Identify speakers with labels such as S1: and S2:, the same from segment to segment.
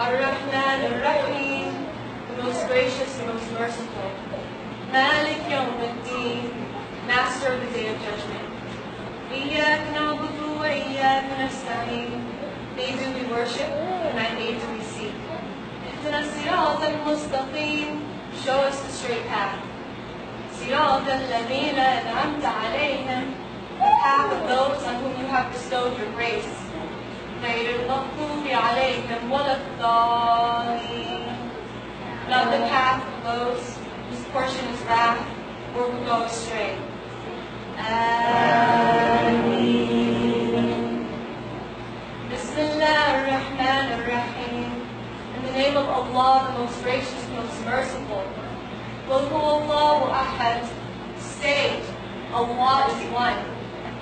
S1: Ar-Rahman Ar-Rahim, the most gracious and most merciful. Malik Yawm Ad-Din, master of the day of judgment. Iyyak na'budu wa iyyak nasta'in. Thee do we worship, and thy aid do we seek. Ihdina as-sirata al-mustaqim, show us the straight path. Sirata alladhina an'amta alayhim, the path of those on whom you have bestowed your grace. غير المغضوب عليهم ولا الضالين. Not the path of those whose portion is wrath or who go astray. Ameen. Bismillah ar-Rahman ar-Rahim. In the name of Allah, the most gracious, most merciful. Qul huwallahu ahad. Say, Allah is one.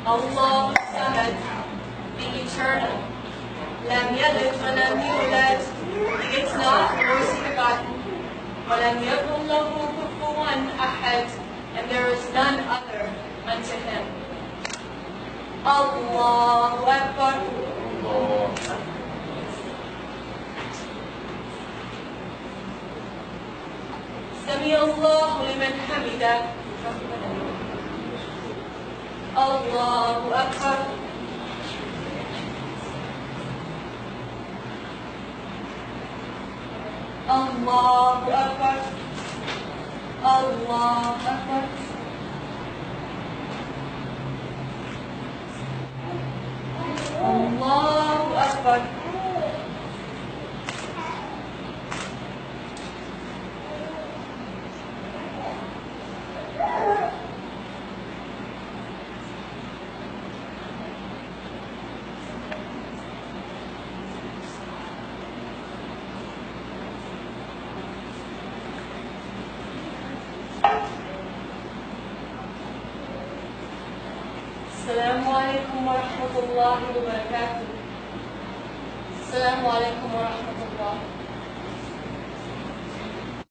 S1: Allahu samad, the eternal. Lam yalid wa lam yulad. He is not, nor is he begotten. Wa lam yakun lahu kufuwan ahad. And there is none other unto him. Allahu Akbar. Sami Allahu liman hamidah. Allahu Akbar. Allahu Akbar. Allahu Akbar. Allahu Akbar. السلام عليكم ورحمة الله وبركاته. السلام عليكم ورحمة الله.